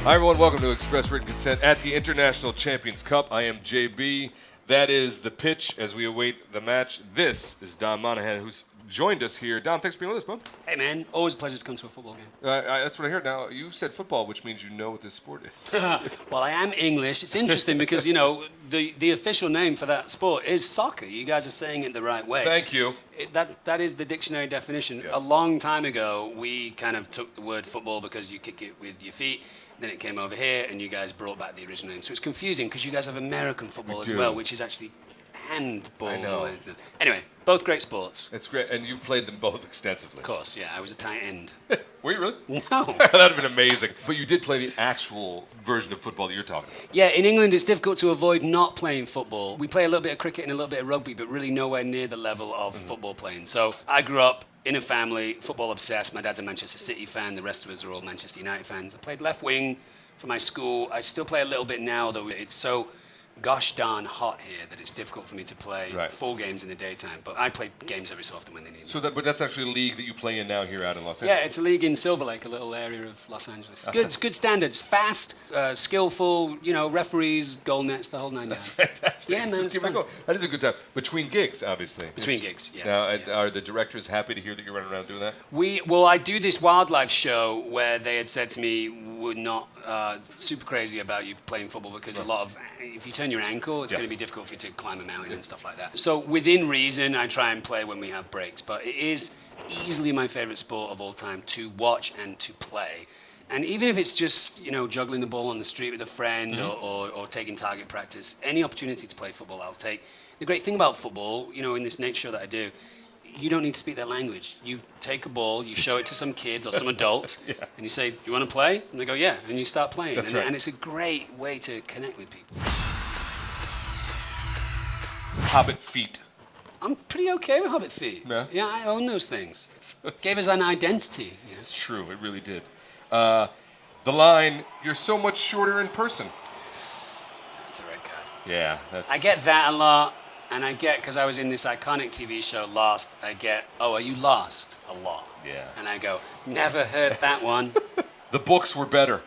Hi, everyone. Welcome to Express Written Consent at the International Champions Cup. I am JB. That is the pitch as we await the match. This is Dom Monaghan, who's joined us here. Dom, thanks for being with us, bud. Hey, man. Always a pleasure to come to a football game. That's what I heard. Now, you said football, which means you know what this sport is. Well, I am English. It's interesting because, you know, the official name for that sport is soccer. You guys are saying it the right way. Thank you. That is the dictionary definition. Yes. A long time ago, we kind of took the word football because you kick it with your feet. Then it came over here, and you guys brought back the original name. So it's confusing because you guys have American football as well, which is actually handball. I know. Anyway, both great sports. It's great, and you've played them both extensively. Of course, yeah. I was a tight end. Were you really? No. That would have been amazing. But you did play the actual version of football that you're talking about. Yeah, in England it's difficult to avoid not playing football. We play a little bit of cricket and a little bit of rugby, but really nowhere near the level of football playing. So I grew up in a family, football obsessed. My dad's a Manchester City fan. The rest of us are all Manchester United fans. I played left wing for my school. I still play a little bit now, though it's so gosh darn hot here that it's difficult for me to play full games in the daytime. But I play games every so often when they need me. But that's actually a league that you play in now here out in Los Angeles. Yeah, it's a league in Silver Lake, a little area of Los Angeles. Good standards, fast, skillful, you know, referees, goal nets, the whole nine yards. That's fantastic. Yeah, man, Just it's keep it fun. going. That is a good time. Between gigs, obviously. Between gigs, yeah. Now, are the directors happy to hear that you're running around doing that? Well, I do this wildlife show where they had said to me, we're not super crazy about you playing football because a lot of, if you turn your ankle, it's going to be difficult for you to climb a mountain and stuff like that. So within reason, I try and play when we have breaks, but it is easily my favorite sport of all time to watch and to play. And even if it's just, you know, juggling the ball on the street with a friend or taking target practice, any opportunity to play football, I'll take. The great thing about football, you know, in this nature show that I do, you don't need to speak their language. You take a ball, you show it to some kids or some adults, and you say, "Do you want to play?" And they go, "Yeah," and you start playing. That's right. And it's a great way to connect with people. Hobbit feet. I'm pretty okay with Hobbit feet. Yeah? I own those things. Gave us an identity. It's true, it really did. The line, "You're so much shorter in person." That's a red card. Yeah, that's... I get that a lot, and I get, because I was in this iconic TV show, Lost, I get, "Oh, are you lost?" a lot. Yeah. And I go, "Never heard that one." The books were better.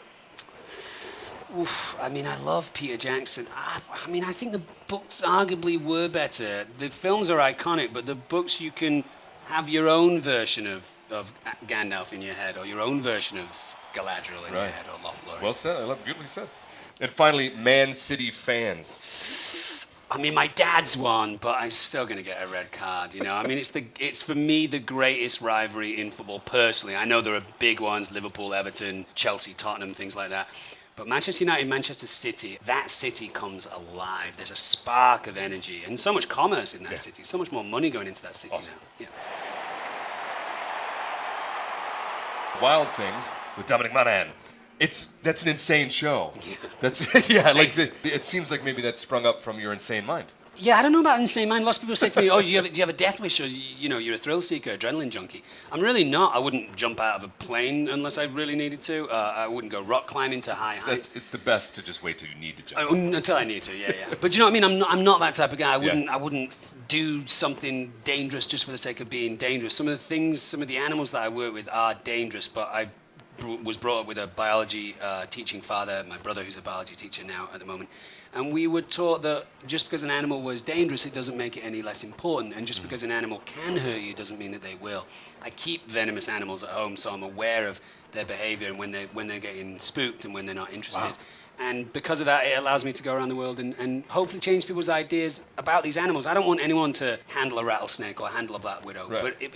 Oof, I mean, I love Peter Jackson. I mean, I think the books arguably were better. The films are iconic, but the books, you can have your own version of Gandalf in your head, or your own version of Galadriel in your head, or Lothlorien. Well said. I love, beautifully said. And finally, Man City fans. I mean, my dad's one, but I'm still going to get a red card, you know. I mean, it's for me the greatest rivalry in football, personally. I know there are big ones, Liverpool, Everton, Chelsea, Tottenham, things like that. But Manchester United, Manchester City, that city comes alive. There's a spark of energy and so much commerce in that city, so much more money going into that city now. Yeah. Wild Things with Dominic Monaghan. That's an insane show. Yeah. That's it seems like maybe that sprung up from your insane mind. Yeah, I don't know about insane mind. Lots of people say to me, "Oh, do you have a death wish, or you know, you're a thrill seeker, adrenaline junkie?" I'm really not. I wouldn't jump out of a plane unless I really needed to. I wouldn't go rock climbing to high heights. It's the best to just wait till you need to jump. Until I need to, yeah. But you know what I mean? I'm not that type of guy. I wouldn't do something dangerous just for the sake of being dangerous. Some of the animals that I work with are dangerous, but I was brought up with a biology teaching father, my brother who's a biology teacher now at the moment, and we were taught that just because an animal was dangerous, it doesn't make it any less important, and just because an animal can hurt you doesn't mean that they will. I keep venomous animals at home, so I'm aware of their behavior and when they're getting spooked and when they're not interested. Wow. And because of that, it allows me to go around the world and hopefully change people's ideas about these animals. I don't want anyone to handle a rattlesnake or handle a black widow,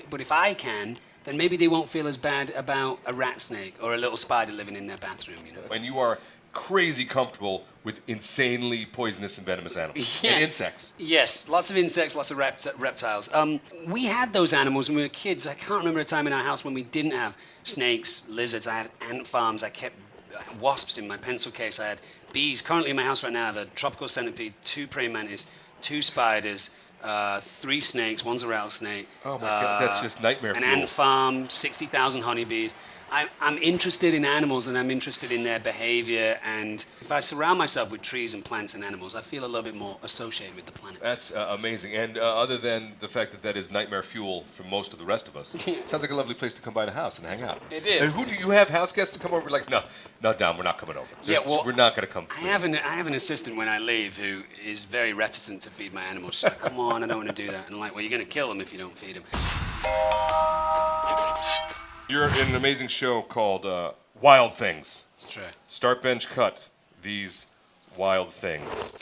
but if I can, then maybe they won't feel as bad about a rat snake or a little spider living in their bathroom, you know. And you are crazy comfortable with insanely poisonous and venomous animals. And insects. Yes, lots of insects, lots of reptiles. We had those animals when we were kids. I can't remember a time in our house when we didn't have snakes, lizards. I had ant farms. I kept wasps in my pencil case. I had bees. Currently in my house right now, I have a tropical centipede, 2 praying mantis, 2 spiders, 3 snakes. One's a rattlesnake. Oh my God, that's just nightmare An fuel. ant farm, 60,000 honeybees. I'm interested in animals and I'm interested in their behavior. And if I surround myself with trees and plants and animals, I feel a little bit more associated with the planet. That's amazing. And other than the fact that that is nightmare fuel for most of the rest of us, sounds like a lovely place to come by the house and hang out. It is. And who do you have house guests to come over? Like, no, Dom, we're not coming over. We're not going to come. I have an assistant when I leave who is very reticent to feed my animals. She's like, come on, I don't want to do that. And I'm like, well, you're going to kill them if you don't feed them. You're in an amazing show called Wild Things. It's true. Start, bench, cut. These Wild Things.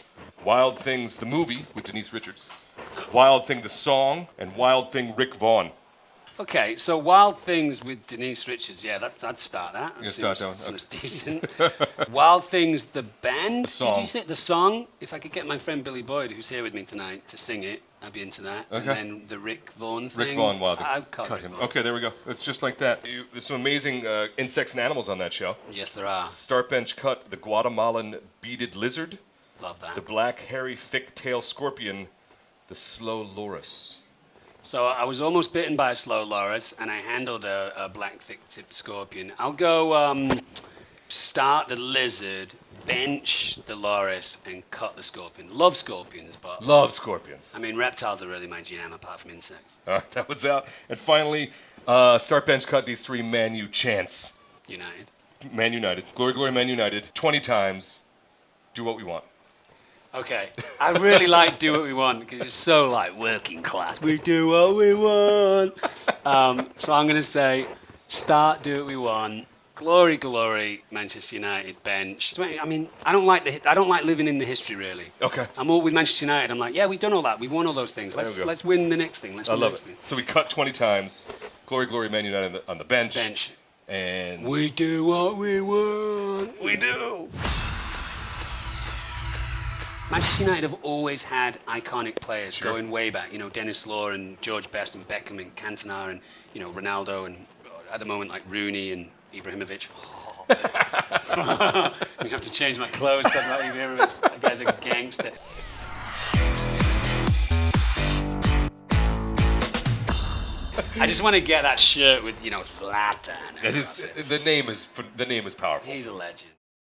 Wild Things, the movie with Denise Richards. Wild Thing, the song, and Wild Thing, Rick Vaughn. Okay, so Wild Things with Denise Richards, yeah, I'd start that. You start that one, Seems decent. Wild Things, the band, The song. did you say? The song, if I could get my friend Billy Boyd, who's here with me tonight, to sing it, I'd be into that. Okay. And then the Rick Vaughn thing. Rick Vaughn, Wild Thing. I'd cut Rick him. Vaughn. Okay, there we go. It's just like that. There's some amazing insects and animals on that show. Yes, there are. Start, bench, cut. The Guatemalan beaded lizard. Love that. The black, hairy, thick-tailed scorpion. The slow loris. So I was almost bitten by a slow loris, and I handled a black thick-tipped scorpion. I'll go start the lizard, bench the loris, and cut the scorpion. Love scorpions, but Love scorpions. I mean reptiles are really my jam, apart from insects. All right, that one's out. And finally, start, bench, cut. These 3 Man U chants. United. Man United. Glory, glory, Man United. 20 times. Do what we want. Okay, I really like Do What We Want because it's so like working class. We do what we want. So I'm going to say, start Do What We Want. Glory, glory, Manchester United bench. I mean, I don't like living in the history really. Okay. I'm all with Manchester United. I'm like, yeah, we've done all that. We've won all those things. we go. Let's win the next thing. Let's I win the love next it. thing. So we cut 20 times. Glory, glory, Man United on the bench. Bench. And We do what we want. we do. Manchester United have always had iconic players Sure. going way back. You know, Dennis Law and George Best and Beckham and Cantona and, you know, Ronaldo and at the moment like Rooney and Ibrahimovic. I'm have to change my clothes talking about Ibrahimovic. That guy's a gangster. I just want to get that shirt with, you know, Zlatan. The name is powerful. He's a legend.